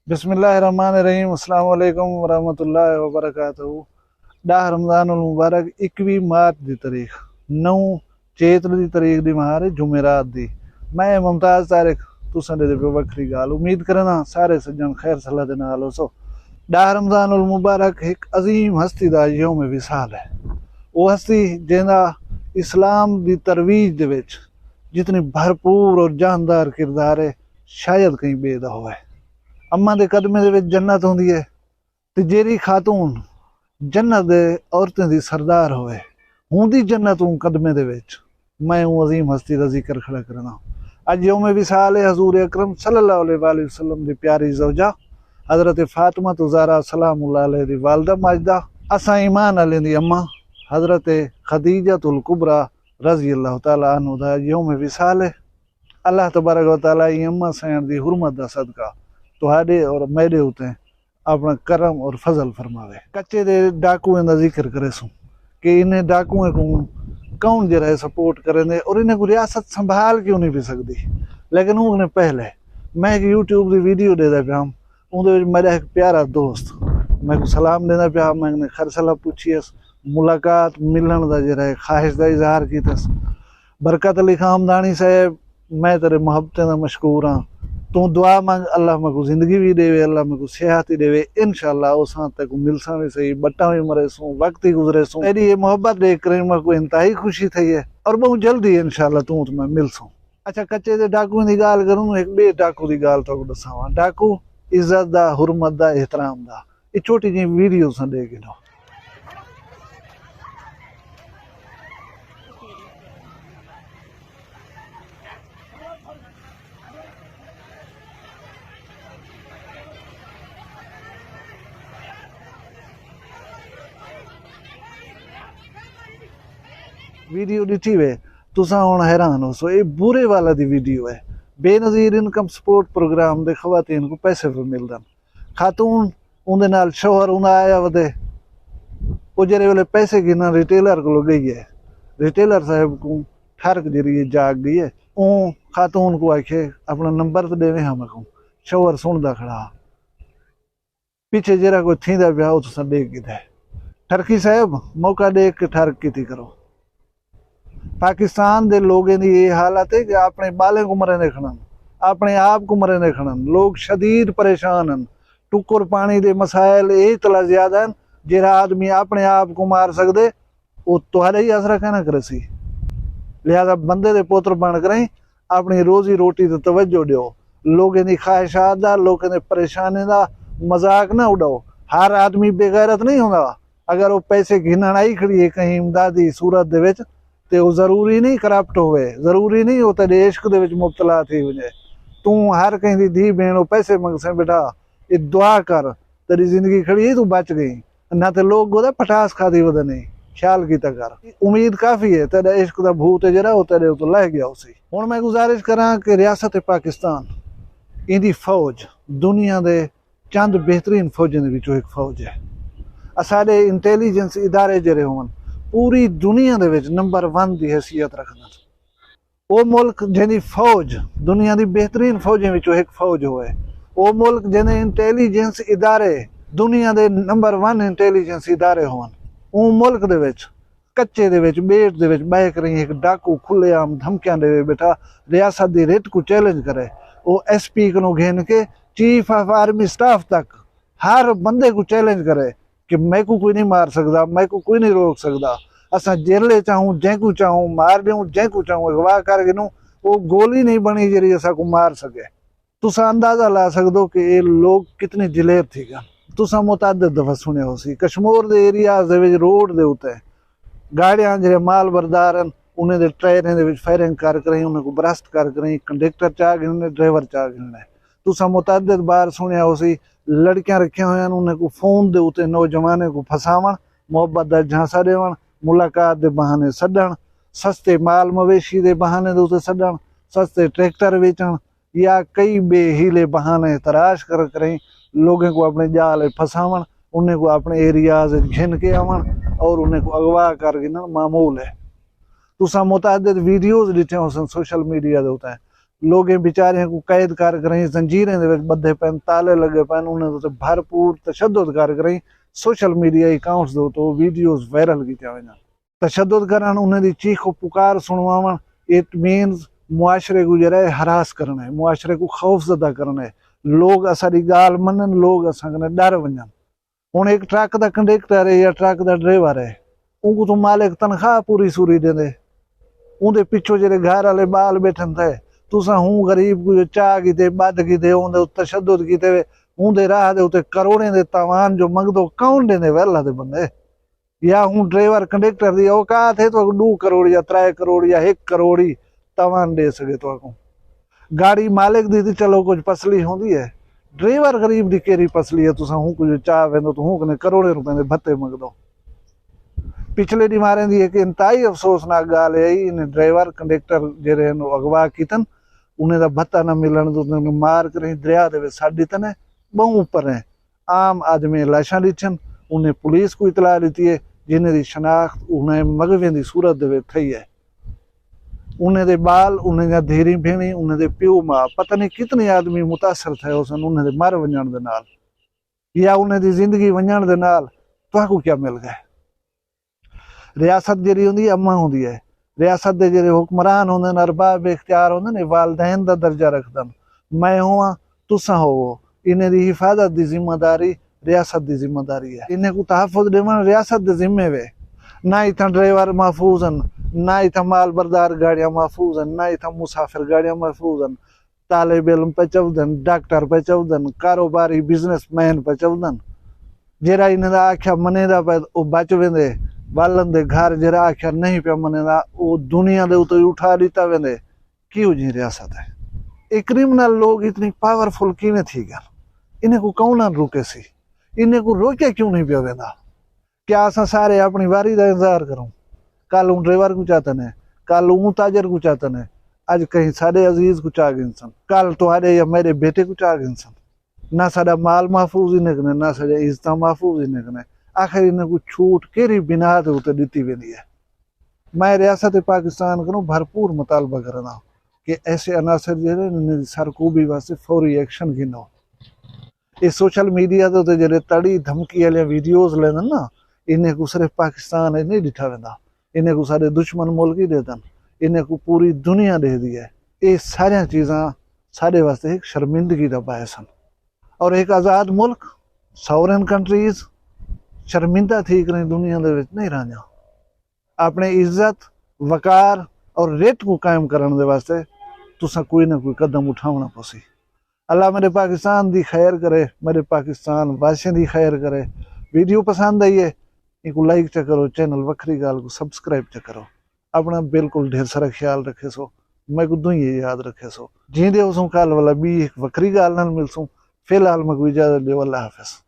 बिस्मिल्लाहिर्रहमानिर्रहीम। अस्सलाम वालेकुम वरहमतुल्लाहि वबरकातुहू। डाह रमज़ानुल मुबारक 21 मार्च की तारीख 9 चेत की तारीख दी महारे जुमेरात दी। मैं मुमताज़ तारिक तुसां दे पे वक्री गाल उम्मीद करना सारे सज्जन खैर सलाह दे नाल हो। डाह रमज़ानुल मुबारक एक अजीम हस्ती दा यौम विसाल है। वो हस्ती जिंदा इस्लाम की तरवीज दे विच जितनी भरपूर और जानदार किरदार है शायद कहीं बेदा होवे। अम्मा दे कदमे दे विच जन्नत होंदी है ते जेरी खातून जन्नत दे औरतें दी सरदार होवे हुंदी जन्नत उन कदमे दे विच। मैं उन अजीम हस्ती दा जिक्र खड़ा करना। अज यौम विसाल है हजूर अकरम सल्लल्लाहु अलैहि वसल्लम दी प्यारी ज़ौजा हजरत फातिमा ज़हरा सलामुल्लाह अलैहा दी वालदा माजदा असां ईमान वाले दी अम्मा हजरत खदीजतुल कुबरा रज़ी अल्लाह तआला अन्हा दा यौम विसाल है। अल्लाह तबारक व तआला ई अम्मा सैन दी हुरमत दा सदका तुहाडे और मेरे उते अपना करम और फजल फरमावे। कच्चे दे डाकुएं दा जिक्र करे सू कि इन्हें डाकुएं को कौन जरा सपोर्ट करेंदे और इन्हें को रियासत संभाल क्यों नहीं भी सकती। लेकिन उन्हें पहले मैं एक यूट्यूब की वीडियो देता पाया उहदे मेरा एक प्यारा दोस्त मैं को सलाम देना पाया। मैंने खैर सलाह पूछीस मुलाकात मिलन का जरा ख्वाहिश का इजहार किया। बरकत अली खामदानी साहब मैं तेरे मोहब्बतें का मशकूर हाँ। तू दुआ मंग अल्लाह मैं को जिंदगी भी देवे अल्लाह मैं को सेहत ही देवे इंशाअल्लाह उस तक मिलसा भी सही बट्टा भी मरे सू वक्त ही गुजरे सू। तेरी ये मोहब्बत देख कर मैं को इंतहाई खुशी थी है और बहुत जल्दी इंशाअल्लाह तू तो मैं मिल सू। अच्छा कच्चे दे डाकू की गाल करूँ एक बे डाकू की गाल तो दसावा। डाकू इज्जत दा हुरमत दा एहतराम दा ये छोटी जी वीडियो सा दे गिनो। वीडियो दिखी वे तुसा हुण हैरान हो सो ये बुरे वाला दी वीडियो है। बेनज़ीर इनकम सपोर्ट प्रोग्राम दे खवातीन को पैसे पे मिलदन खातून उनदे नाल शोहर उन्दा आया वदे वो जेरे वाले पैसे गिना रिटेलर को गई है। रिटेलर साहब को ठरक जरिए जाग गई है ऊ खातून को आखे अपना नंबर तो देवे हम को शोहर सुनदा खड़ा पीछे जरा कोई थींदा पिया वो तुसा देख गिदा ठरकी साहब मौका देख के ठरक की करो। पाकिस्तान दे लोगों की ये हालत है कि अपने बाले को मरे ने खड़न अपने आप को मरे ने खड़न लोग शदीद परेशान हैं। टुकर पानी दे मसाइल इतना ज्यादा हैं जरा आदमी अपने आप को मार सकते वो तुहारे ही असरा कहना करे सी। लिहाजा बंदे दे पुत्र बन कर अपनी रोजी रोटी ते तवज्जो दो। लोगों की ख्वाहिशात दा लोगों की परेशानी का मजाक ना उड़ाओ। हर आदमी बेगैरत नहीं होगा। अगर वो पैसे गिनन आई खड़ी है कहीं इमदादी सूरत दे विच ते वो जरूरी नहीं करप्ट होवे जरूरी नहीं हो तेरे इश्क दे विच मुब्तला थी वजे। तू हर कहीं दी धी भेण पैसे मंगसे बेटा ये दुआ कर तेरी जिंदगी खड़ी है तू बच गई ना तो लोग ओदा पटास खादी वद नहीं ख्याल कीता कर। उम्मीद काफी है तेरा इश्क दा भूत है जरा वो तेरे तो लह गया उसी। हुण मैं गुजारिश करा कि रियासत पाकिस्तान इंदी फौज दुनिया दे चंद बेहतरीन फौजें दे विचों एक फौज है। साडे इंटैलीजेंस इदारे जरे होवन पूरी दुनिया दे विच नंबर 1 की हैसियत रखना। वो मुल्क जिहदी फौज दुनिया की बेहतरीन फौजें विचों एक फौज होए वो मुल्क जिहदे इंटैलीजेंस इदारे दुनिया के नंबर 1 इंटैलीजेंस इदारे होवन उन मुल्क दे विच कच्चे दे विच बेट दे विच बह कर एक डाकू खुलेआम धमकियां देवे बेटा रियासत की रिट को चैलेंज करे वो SP को घेन के चीफ ऑफ आर्मी स्टाफ तक हर बंदे को चैलेंज करे कि मैं को कोई नहीं मार सकता मैं को कोई नहीं रोक सकता। असा जेले चाहूँ जैकू चाहूँ मार दूँ जैकू चाहूँ अगवा कर गिनूँ वो गोली नहीं बनी जी असा को मार सके। तुसा अंदाजा ला सकते हो कि ये लोग कितने जलेर थी गन। तुसा मुतअद्दिद दफा सुने हो सी कश्मीर दे एरियाज दे विच रोड दे उत्ते गाड़ियां जेह्ड़े माल बरदार हैं उन्हें दे टायरें दे विच फायरिंग कर करें उन्हें को ब्रस्ट कर करें कंडक्टर चाह गिनने ड्राइवर चाह गिनने। तुसा मुतअद्दिद बार सुने हो सी लड़कियां रखिया हुई उन्हें को फोन दे उत्ते नौजवाने को फसावन मोहब्बत दा झांसा देवन मुलाकात दे बहाने सदन सस्ते माल मवेशी दे बहाने दे उत्ते सदन सस्ते ट्रैक्टर बेचण या कई बेहीले बहाने तराश कर करें लोगों को अपने जाल फसावन उन्हें को अपने एरियाज घिन के आवन और उन्हें को अगवा कर गिनन मामूल है। तुसा मुतअद्दिद वीडियोज दिखे हो सोशल मीडिया दे उत्ते लोगें बेचारियां को कैद कर करें, जंजीरें दे विच बद्धे पैन, ताले लगे पैन, उन्हें तो भरपूर तशद्दुद कर करें। सोशल मीडिया अकाउंट्स दो तो वीडियोस वायरल कीतियां वञन, तशद्दुद करन, उन्हें दी चीखो पुकार सुनवावन। इट मीन्स मुआशरे को जरा हरास करना है, मुआशरे को खौफजदा करना है, लोग असाडी गाल मनन, लोग असां कने डर वञन। हुण एक ट्रक दा कंडक्टर है या ट्रक दा ड्राइवर है, उनको तो मालिक तनख्वाह पूरी सूरी देंदे, उनदे पिछो जेरे घर वाले बाल बैठन थे, तुसां हूं गरीब को चाह कीते बद कीते, उनदे उत्ते तशद्दुद कीते, उनदे राह दे उत्ते करोड़ें दे तावान जो मंगदो कौन देंदे वे अल्लाह दे बंदे। या हूं ड्राइवर कंडक्टर दी औकात है तो 2 करोड़ या 3 करोड़ या 1 करोड़ ही तावान दे सके तो को। गाड़ी मालिक दी चलो कुछ पसली होंदी है, ड्राइवर गरीब दी केरी पसली है, तुसां हूं कुछ चाह वेंदो तो हूं कने करोड़े रुपए दे भत्ते मंगदो। पिछले ॾींहं दी एक इंतहाई अफसोसनाक गाल है, इन ड्राइवर कंडक्टर जेरे अगवा कीतन, उन्हें दा भत्ता न मिलन तो मार कर दरिया दे सड़ दितन। बहु ऊपर है आम आदमी लाशां ॾिठन, उन्हें पुलिस को इतला दी है, जिन्हें दी शनाख्त उन्हें मगवे दी सूरत दे थई है। उन्हें दे बाल, उन्हें दा धीरी भेणी, उन्हें दे प्यो मां, पता नहीं कितने आदमी मुतासर थे उसन उन्हें दे मर वञण दे नाल या उन्हें दी जिंदगी वञण दे नाल। तुहाकू क्या मिल गया? रियासत जेरी होंदी अम्मा होंदी है, रियासत दे जेरे हुक्मरान होंदे न, अरबाब इख्तियार होंदे ने, वालदैन दा दर्जा रखदन। मैं हुआ, तुसां होवो, इन्हें दी हिफाजत दी जिम्मेदारी रियासत दी जिम्मेदारी है। इन्हें को तहफ़्फ़ुज़ देवण रियासत दे जिम्मे वे। ना इतना ड्राइवर महफूज हन, ना इतना माल बरदार गाड़ियां महफूज हन, ना इतना मुसाफिर गाड़ियां महफूज हन, तालिब इल्म पे चवदन, डॉक्टर पे चवदन, कारोबारी बिजनेसमैन पे चवदन। जेरा इन्हें दा आख्या मनेदा पे ओ बच वेंदे, बालन दे घर जेरा आख्या नहीं पे मनेदा ओ दुनिया दे उते उठा दिता वेंदे। क्यों जी रियासत है? ये क्रिमिनल लोग इतनी पावरफुल किवें थी गए? इन्हें को कौन ना रोके सी? इन्हें को रोके क्यों नहीं पिया वेंदा? क्या असां सारे अपनी बारी का इंतजार करूं? कल उ ड्राइवर को चाहते हैं, कल उ ताजर को चाहते हैं, अज कहीं साडे अजीज को चाह गए सन, कल तुहाडे या मेरे बेटे को चाह गए सन। ना साडा माल महफूज इन्हें कने, ना साडा इज्जत महफूज इन्हें कने। आखिर इन्हें को छूट केरी बिना ते उते दिती वेंदी है। मैं रियासत पाकिस्तान को भरपूर मुतालबा करना कि ऐसे अनासर जो सरकूबी वास्ते फौरी एक्शन गिनो। ये सोशल मीडिया तो जेरे तड़ी धमकी वाले वीडियोस लेन ना, इन्हें को सिर्फ पाकिस्तान नहीं दिठा वेंदा, इन्हें को सारे दुश्मन मुल्क ही देदन, इन्हें को पूरी दुनिया दे दी है। ये सारिया चीज़ां साडे वास्ते एक शर्मिंदगी दा बायस हन। और एक आज़ाद मुल्क, सॉवरेन कंट्रीज शर्मिंदा थी करें दुनिया दे विच नहीं रहना। अपने इज्जत, वकार और रेत को कायम करने दे वास्ते तुसा कोई ना कोई कदम उठाना पसी। अल्लाह मेरे पाकिस्तान दी खैर करे, मेरे पाकिस्तान वासियों दी खैर करे। वीडियो पसंद आई है इनको लाइक च करो, चैनल वखरी गाल को सब्सक्राइब च करो। अपना बिल्कुल ढेर सारा ख्याल रखे सो, मैं को ये याद रखे सो। जींदे उसों कल वाला भी एक वखरी गाल नाल मिलसूं। फिलहाल मैं को इजाजत दे, अल्लाह हाफिज़।